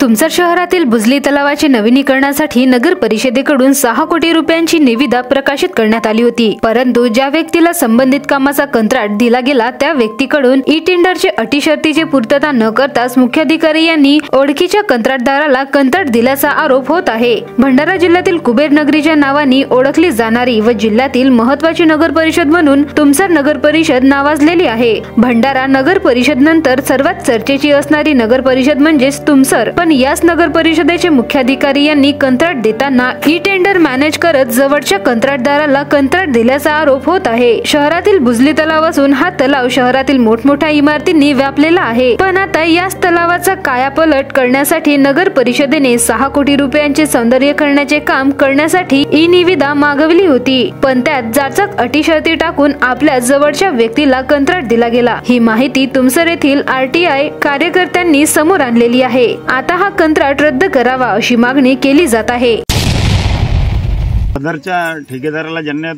तुमसर शहरातील बुजली तलावाचे नवीनीकरणासाठी नगर परिषदेकडून 6 कोटी रुपयांची निविदा प्रकाशित करण्यात आली होती। परंतु ज्या व्यक्तीला संबंधित कामाचा कंत्राट दिला गेला त्या व्यक्तीकडून ई टेंडरचे अटी शर्तीची पूर्तता न करताच मुख्याधिकारी यांनी ओळखीच्या कंत्राटदाराला कंत्राट दिल्याचा आरोप होत आहे। भंडारा जिल्ह्यातील कुबेर नगरीच्या नावाने ओळखली जाणारी व जिल्ह्यातील महत्त्वाची नगर परिषद म्हणून तुमसर नगर परिषद नावाजलेली आहे। भंडारा नगर परिषद नंतर सर्वात चर्चेची असणारी नगर परिषद म्हणजेच तुमसर, पण याच नगर परिषदेचे मुख्याधिकारी यांनी कंत्राट देताना ई टेंडर मॅनेज करत जवळच्या कंत्राटदाराला कंत्राट दिल्याचा आरोप होत आहे। शहरातील बुजली तलाव असून हा तलाव शहरातील मोठमोठ्या इमारतींनी व्यापलेला आहे, पण आता याच तलावाचा कायापालट करण्यासाठी नगर परिषदेने 6 कोटी रुपयांचे सौंदर्यीकरणाचे काम करण्यासाठी ई निविदा मागवली होती, पण त्यात जाचक अटी शर्ती टाकून आपल्या जवळच्या व्यक्तीला कंत्राट दिला गेला। ही माहिती तुमसर येथील RTI कार्यकर्त्यांनी समोर आणलेली आहे। आता हा कंत्राट रद्द करावा अशी मागणी केली जात आहे। सदरच्या ठेकेदाराला ज्यांना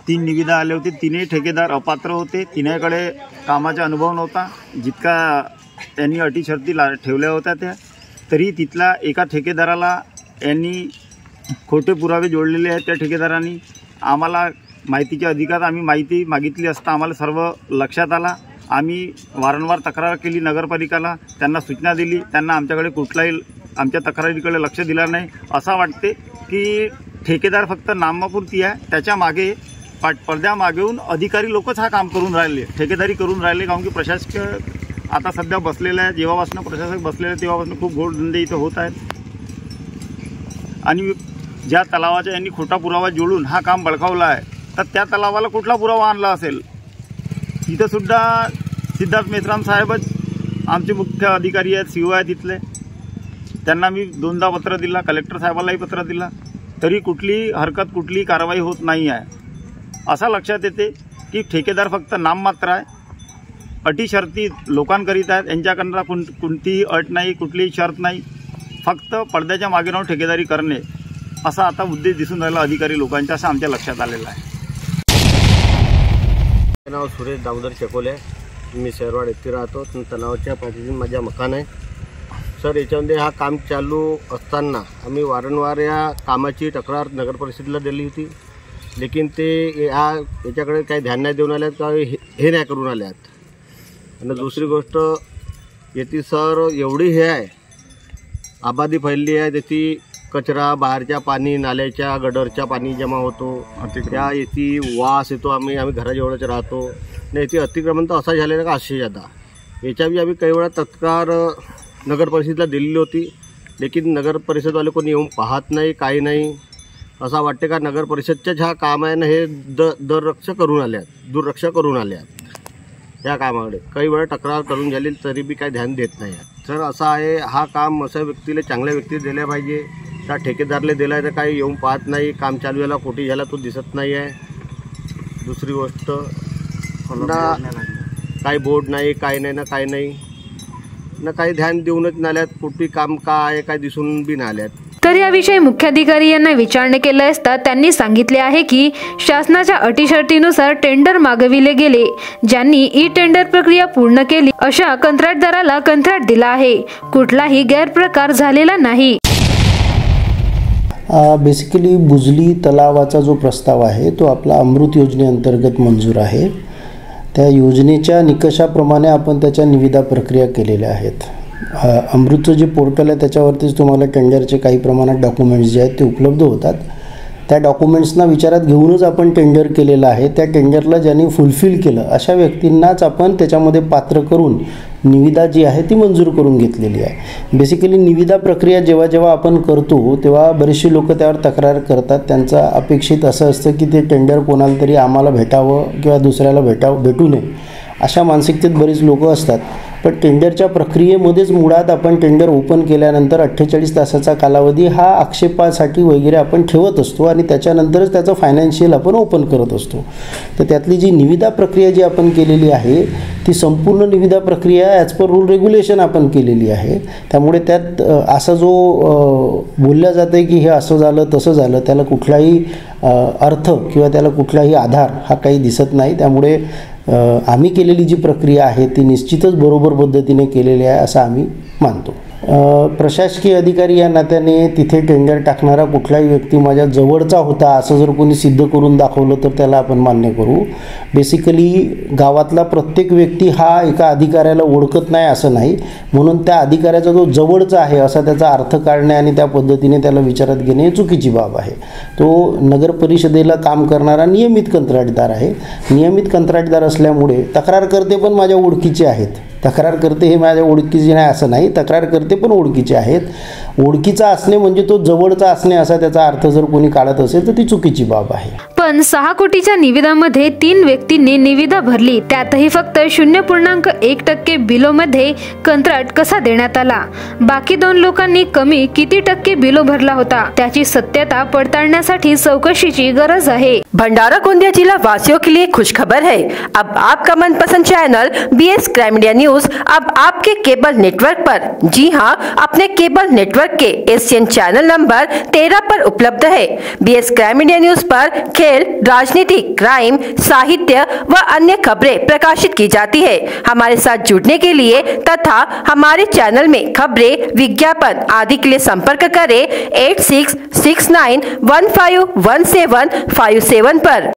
3 निविदा आले होते, तिन्ही ठेकेदार अपात्र होते। तिन्हीकडे कामाचा अनुभव नव्हता। जितका त्यांनी अटी शर्ती ठेवल्या होत्या त्या तरी तिथला एका ठेकेदाराला यांनी खोटे पुरावे जोडलेले आहेत। त्या ठेकेदारांनी आम्हाला माहितीचे अधिकार, आम्ही माहिती मागितली असता आम्हाला सर्व लक्षात आला। आम्ही वारंवार तक्रार केली नगरपालिकेला, त्यांना सूचना दिली, त्यांना आमच्याकडे कुठलाही आमच्या तक्रारीकडे लक्ष दिलं नाही। असं वाटते की ठेकेदार फक्त नामापुरती आहे, त्याच्या मागे पडद्यामागे येऊन अधिकारी लोकच हा काम करून राहिले, ठेकेदारी करून राहिले। कारण की प्रशासक आता सध्या बसलेला आहे, जेव्हापासून प्रशासक बसलेले तेव्हापासून खूप घोडधंदे इथं होत आहेत आणि ज्या तलावाचा यांनी खोटा पुरावा जोडून हा काम बळकावला आहे, तर त्या तलावाला कुठला पुरावा आणला असेल? तिथं सुद्धा सिद्धार्थ मेश्राम साहेबच आमचे मुख्य अधिकारी आहेत, CO आहेत तिथले। त्यांना मी 2दा पत्र दिला, कलेक्टर साहेबालाही पत्र दिला, तरी कुठली हरकत कुठली कारवाई होत नाही आहे। असा लक्षात येते की ठेकेदार फक्त नाममात्र आहे, अटी शर्ती लोकांकरिता आहेत, यांच्याकडनं कोणतीही अट नाही, कुठलीही शर्त नाही, फक्त पडद्याच्या मागे राहून ठेकेदारी करणे असा आता उद्देश दिसून राहिला अधिकारी लोकांचा, असं आमच्या लक्षात आलेलं आहे। नाव सुरेश दामोदर चकोले, मी शेरवाड येथे राहतो। तलावाच्या पाठीशी माझा मकान आहे। सर, याच्यामध्ये हा काम चालू असताना आम्ही वारंवार या कामाची तक्रार नगर परिषदेला दिली होती, लेकिन ते याच्याकडे काही ध्यान नाही देऊन आल्यात का हे नाही करून आल्यात। आणि दुसरी गोष्ट येथे सर एवढी हे आहे, आबादी फैलली आहे, त्याची कचरा बाहेरच्या पाणी, नाल्याच्या गडरच्या पाणी जमा होतो, त्या येथे वास येतो। आम्ही घराजवळच राहतो आणि येथे अतिक्रमण तर असं झालेलं का असे जाता। याच्याबी आम्ही काही वेळा तक्रार नगर परिषदेला दिलेली होती, लेकिन नगर परिषदवाले कोणी येऊन पाहत नाही, काही नाही। असं वाटते का नगर परिषदच्याच हा काम आहे ना, हे दुर्लक्ष करून आल्यात या कामाकडे। काही वेळा तक्रार करून झाली तरी बी काही ध्यान देत नाही सर। असं आहे, हा काम अशा व्यक्तीला, चांगल्या व्यक्तीला दिल्या पाहिजे। त्या ठेकेदारला दिला आहे तर काही येऊन पाहत नाही, काम चालू याला कोटी झाला तो दिसत नाही आहे। दुसरी गोष्ट ना काही बोर्ड नाही, काही नाही ना, काही नाही ना, काही ध्यान देऊनच नाल्यात, कुठे काम काय आहे काय दिसून बी नाल्यात। तर याविषयी मुख्याधिकारी यांना विचारणे केले असता त्यांनी सांगितले आहे की शासनाच्या अटी शर्तीनुसार टेंडर मागविले गेले, ज्यांनी ई टेंडर प्रक्रिया पूर्ण केली अशा कंत्राटदाराला कंत्राट दिला आहे, कुठलाही गैरप्रकार झालेला नाही। बेसिकली बुजली तलावाचा जो प्रस्ताव आहे तो आपला अमृत योजनेअंतर्गत मंजूर आहे। त्या योजनेच्या निकषाप्रमाणे आपण त्याच्या निविदा प्रक्रिया केलेल्या आहेत। अमृतचं जे पोर्टल आहे त्याच्यावरतीच तुम्हाला टेंडरचे काही प्रमाणात डॉक्युमेंट्स जे आहेत ते उपलब्ध होतात। त्या डॉक्युमेंट्सना विचारात घेऊनच आपण टेंडर केलेलं आहे। त्या टेंडरला ज्यांनी फुलफिल केलं अशा व्यक्तींनाच आपण त्याच्यामध्ये पात्र करून निविदा जी आहे ती मंजूर करून घेतलेली आहे। बेसिकली निविदा प्रक्रिया जेव्हा आपण करतो तेव्हा बरेचसे लोक त्यावर तक्रार करतात। त्यांचं अपेक्षित असं असतं की ते टेंडर कोणाला तरी आम्हाला भेटावं किंवा दुसऱ्याला भेटू नये, अशा मानसिकतेत बरेच लोक असतात। पण टेंडरच्या प्रक्रियेमध्येच मुळात आपण टेंडर ओपन केल्यानंतर 48 तासाचा कालावधी हा आक्षेपासाठी वगैरे आपण ठेवत असतो आणि त्याच्यानंतरच त्याचं फायनान्शियल आपण ओपन करत असतो। तर त्यातली जी निविदा प्रक्रिया जी आपण केलेली आहे ती संपूर्ण निविदा प्रक्रिया ॲज पर रूल रेग्युलेशन आपण केलेली आहे। त्यामुळे त्यात असा जो बोलल्या जाते की हे असं झालं तसं झालं, त्याला कुठलाही अर्थ किंवा त्याला कुठलाही आधार हा काही दिसत नाही। त्यामुळे आम्ही केलेली जी प्रक्रिया आहे ती निश्चितच बरोबर पद्धतीने केलेली आहे असं आम्ही मानतो। प्रशासकीय अधिकारी या नात्याने तिथे टेंडर टाकणारा कुठलाही व्यक्ती माझ्या जवळचा होता असं जर कोणी सिद्ध करून दाखवलं तर त्याला आपण मान्य करू. बेसिकली गावातला प्रत्येक व्यक्ती हा एका अधिकाऱ्याला ओळखत नाही असं नाही, म्हणून त्या अधिकाऱ्याचा जो जवळचा आहे असा त्याचा अर्थ काढणे आणि त्या पद्धतीने त्याला विचारात घेणे ही चुकीची बाब आहे. तो नगर परिषदेला काम करणारा नियमित कंत्राटदार आहे. नियमित कंत्राटदार असल्यामुळे तक्रारकर्ते पण माझ्या ओळखीचे आहेत. तक्रारकर्ते हे माझ्या ओळखीचे नाही असं नाही, तक्रारकर्ते पण ओळखीचे आहेत. ओळखीचा असणे म्हणजे तो जवळचा असणे असा त्याचा अर्थ जर कोणी काढत असेल तर ती चुकीची बाब आहे. पण 6 कोटीच्या निविदामध्ये 3 व्यक्तींनी निविदा भरली, त्यातही फक्त 0.1% बिलोमध्ये कंत्राट कसा देण्यात आला? बाकी 2 लोकांनी कमी किती टक्के बिलो भरला होता त्याची सत्यता पडताळण्यासाठी चौकशीची गरज आहे. भंडारा गोंदिया जिला वासियों के लिए खुशखबर है। अब आपका मनपसंद channel BS crime India news अब आपके केबल नेटवर्क पर, जी हां, अपने केबल नेटवर्क के एशियन चैनल नंबर 13 पर उपलब्ध है। BS क्राइम इंडिया न्यूज पर खेल, राजनीति, क्राइम, साहित्य व अन्य खबरें प्रकाशित की जाती है। हमारे साथ जुड़ने के लिए तथा हमारे चैनल में खबरें, विज्ञापन आदि के लिए संपर्क करें 8669151757 पर।